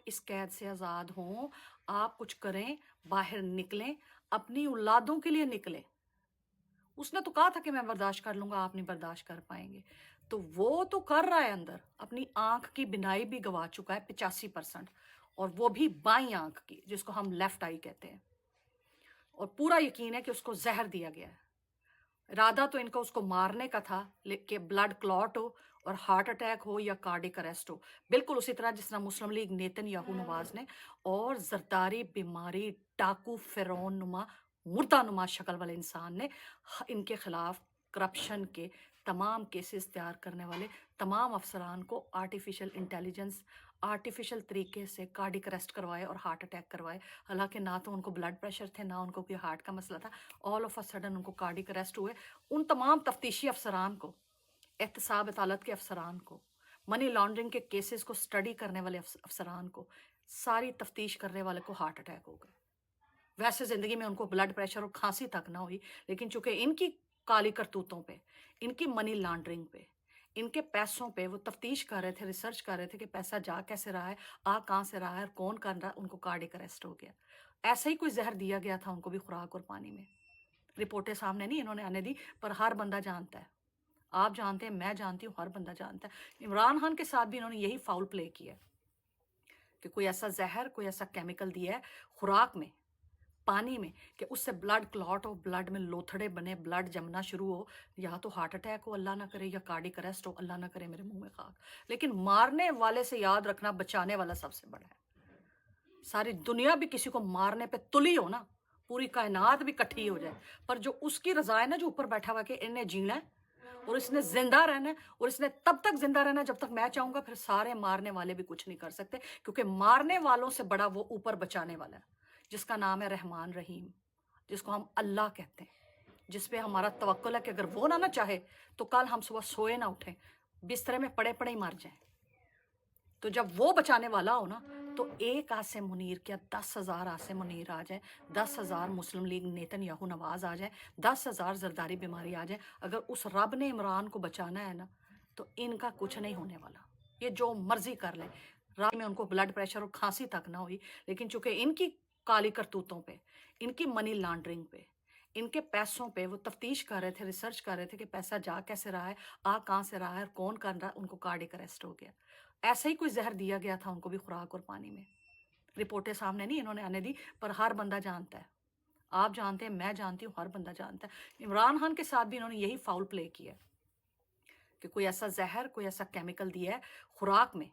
اس قید سے آزاد ہوں، آپ کچھ کریں، باہر نکلیں، اپنی اولادوں کے لیے نکلیں۔ اس نے تو کہا تھا کہ میں برداشت کر لوں گا، آپ نہیں برداشت کر پائیں گے، تو وہ تو کر رہا ہے اندر، اپنی آنکھ کی بینائی بھی گوا چکا ہے 85%، اور وہ بھی بائیں آنکھ کی، جس کو ہم لیفٹ آئی کہتے ہیں، اور پورا یقین ہے کہ اس کو زہر دیا گیا ہے۔ ارادہ تو ان کا اس کو مارنے کا تھا کہ بلڈ کلوٹ ہو اور ہارٹ اٹیک ہو یا کارڈک اریسٹ ہو، بالکل اسی طرح جس طرح مسلم لیگ نیتن یاہو نواز نے اور زرداری بیماری ڈاکو فرعون نما مردہ نما شکل والے انسان نے ان کے خلاف کرپشن کے تمام کیسز تیار کرنے والے تمام افسران کو آرٹیفیشل انٹیلیجنس آرٹیفیشل طریقے سے کارڈک اریسٹ کروائے اور ہارٹ اٹیک کروائے، حالانکہ نہ تو ان کو بلڈ پریشر تھے، نہ ان کو کوئی ہارٹ کا مسئلہ تھا، آل آف اے سڈن ان کو کارڈک اریسٹ ہوئے۔ ان تمام تفتیشی افسران کو، احتساب عدالت کے افسران کو، منی لانڈرنگ کے کیسز کو سٹڈی کرنے والے افسران کو، ساری تفتیش کرنے والے کو ہارٹ اٹیک ہو گئے۔ ویسے زندگی میں ان کو بلڈ پریشر اور کھانسی تک نہ ہوئی، لیکن چونکہ ان کی کالی کرتوتوں پہ، ان کی منی لانڈرنگ پہ، ان کے پیسوں پہ وہ تفتیش کر رہے تھے، ریسرچ کر رہے تھے کہ پیسہ جا کیسے رہا ہے، آ کہاں سے رہا ہے، اور کون کر رہا ہے، ان کو کارڈک اریسٹ ہو گیا۔ ایسے ہی کوئی زہر دیا گیا تھا ان کو بھی خوراک اور پانی میں، رپورٹیں سامنے نہیں انہوں نے آنے دی، پر ہر بندہ جانتا ہے، آپ جانتے ہیں، میں جانتی ہوں، ہر بندہ جانتا ہے۔ عمران خان کے ساتھ بھی انہوں نے یہی فاؤل پلے کیا کہ کوئی ایسا زہر، کوئی ایسا کیمیکل دیا ہے خوراک میں، پانی میں، کہ اس سے بلڈ کلوٹ ہو، بلڈ میں لوتھڑے بنے، بلڈ جمنا شروع ہو، یا تو ہارٹ اٹیک ہو، اللہ نہ کرے، یا کارڈک اریسٹ ہو، اللہ نہ کرے، میرے منہ میں خاک۔ لیکن مارنے والے سے یاد رکھنا بچانے والا سب سے بڑا ہے۔ ساری دنیا بھی کسی کو مارنے پہ تلی ہو نا، پوری کائنات بھی کٹھی ہو جائے، پر جو اس کی رضا ہے نا، جو اوپر بیٹھا ہوا کہ انہیں جینا ہے اور اس نے زندہ رہنا ہے، اور اس نے تب تک زندہ رہنا ہے جب تک میں چاہوں گا، پھر سارے مارنے والے بھی کچھ نہیں کر سکتے، کیونکہ مارنے والوں سے بڑا وہ اوپر بچانے والا ہے، جس کا نام ہے رحمان رحیم، جس کو ہم اللہ کہتے ہیں، جس پہ ہمارا توکل ہے کہ اگر وہ نہ چاہے تو کل ہم صبح سوئے نہ اٹھیں، بسترے میں پڑے پڑے ہی مر جائیں۔ تو جب وہ بچانے والا ہو نا، تو ایک عاصم منیر کیا 10,000 عاصم منیر آ جائیں، 10,000 مسلم لیگ نیتن یاہو نواز آ جائیں، 10,000 زرداری بیماری آ جائیں، اگر اس رب نے عمران کو بچانا ہے نا، تو ان کا کچھ نہیں ہونے والا، یہ جو مرضی کر لیں۔ رات میں ان کو بلڈ پریشر اور کھانسی تک نہ ہوئی، لیکن چونکہ ان کی کالی کرتوتوں پہ، ان کی منی لانڈرنگ پہ، ان کے پیسوں پہ وہ تفتیش کر رہے تھے، ریسرچ کر رہے تھے کہ پیسہ جا کیسے رہا ہے، آ کہاں سے رہا ہے، اور کون کر رہا ہے، ان کو کارڈک اریسٹ ہو گیا۔ ایسے ہی کوئی زہر دیا گیا تھا ان کو بھی خوراک اور پانی میں، رپورٹیں سامنے نہیں انہوں نے آنے دی، پر ہر بندہ جانتا ہے، آپ جانتے ہیں، میں جانتی ہوں، ہر بندہ جانتا ہے۔ عمران خان کے ساتھ بھی انہوں نے یہی فاؤل پلے کیا کہ کوئی ایسا زہر، کوئی ایسا کیمیکل دیا ہے خوراک میں،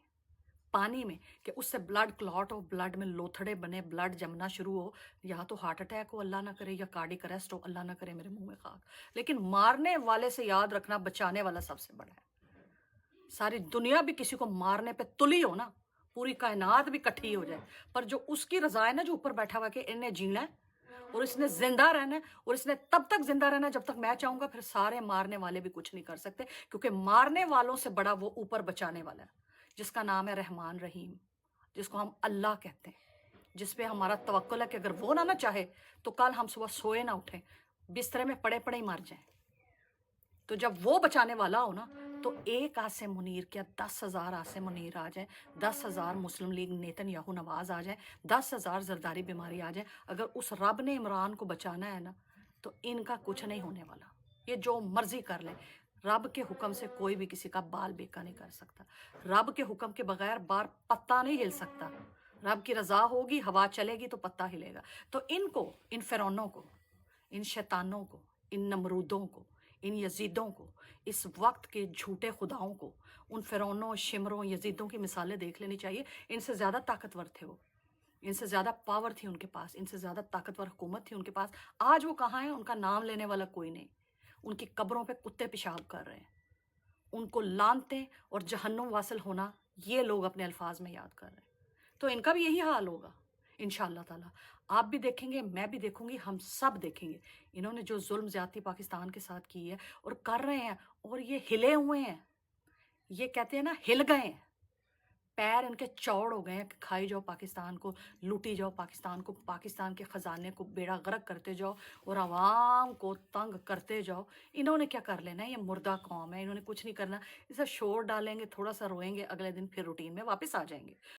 پانی میں، کہ اس سے بلڈ کلوٹ ہو، بلڈ میں لوتھڑے بنے، بلڈ جمنا شروع ہو، یا تو ہارٹ اٹیک ہو، اللہ نہ کرے، یا کارڈک اریسٹ ہو، اللہ نہ کرے، میرے منہ میں خاک۔ لیکن مارنے والے سے یاد رکھنا بچانے والا سب سے بڑا ہے۔ ساری دنیا بھی کسی کو مارنے پہ تلی ہو نا، پوری کائنات بھی کٹھی ہو جائے، پر جو اس کی رضا ہے نا، جو اوپر بیٹھا ہوا کہ انہیں جینا ہے اور اس نے زندہ رہنا ہے، اور اس نے تب تک زندہ رہنا ہے جب تک میں چاہوں گا، پھر سارے مارنے والے بھی کچھ نہیں کر سکتے، کیونکہ مارنے والوں سے بڑا وہ اوپر بچانے والا ہے، جس کا نام ہے رحمان رحیم، جس کو ہم اللہ کہتے ہیں، جس پہ ہمارا توکل ہے کہ اگر وہ نہ چاہے تو کل ہم صبح سوئے نہ اٹھیں، بسترے میں پڑے پڑے ہی مر جائیں۔ تو جب وہ بچانے والا ہو نا، تو ایک عاصم منیر کیا 10,000 عاصم منیر آ جائیں، 10,000 مسلم لیگ نیتن یاہو نواز آ جائیں، 10,000 زرداری بیماری آ جائیں، اگر اس رب نے عمران کو بچانا ہے نا، تو ان کا کچھ نہیں ہونے والا، یہ جو مرضی کر لیں، رب کے حکم سے کوئی بھی کسی کا بال بیکا نہیں کر سکتا، رب کے حکم کے بغیر بار پتہ نہیں ہل سکتا، رب کی رضا ہوگی، ہوا چلے گی تو پتہ ہلے گا۔ تو ان کو، ان فرعونوں کو، ان شیطانوں کو، ان نمرودوں کو، ان یزیدوں کو، اس وقت کے جھوٹے خداؤں کو، ان فرعونوں، شمروں، یزیدوں کی مثالیں دیکھ لینی چاہیے۔ ان سے زیادہ طاقتور تھے وہ، ان سے زیادہ پاور تھی ان کے پاس، ان سے زیادہ طاقتور حکومت تھی ان کے پاس۔ آج وہ کہاں ہیں؟ ان کا نام لینے والا کوئی نہیں، ان کی قبروں پہ کتے پیشاب کر رہے ہیں، ان کو لعنتیں اور جہنم واصل ہونا یہ لوگ اپنے الفاظ میں یاد کر رہے ہیں۔ تو ان کا بھی یہی حال ہوگا انشاءاللہ تعالیٰ، آپ بھی دیکھیں گے، میں بھی دیکھوں گی، ہم سب دیکھیں گے انہوں نے جو ظلم زیادتی پاکستان کے ساتھ کی ہے اور کر رہے ہیں، اور یہ ہلے ہوئے ہیں، یہ کہتے ہیں نا ہل گئے ہیں، پیر ان کے چوڑ ہو گئے ہیں کہ کھائی جاؤ پاکستان کو، لوٹی جاؤ پاکستان کو، پاکستان کے خزانے کو بیڑا غرق کرتے جاؤ اور عوام کو تنگ کرتے جاؤ۔ انہوں نے کیا کر لینا ہے؟ یہ مردہ قوم ہے، انہوں نے کچھ نہیں کرنا، اسے شور ڈالیں گے، تھوڑا سا روئیں گے، اگلے دن پھر روٹین میں واپس آ جائیں گے۔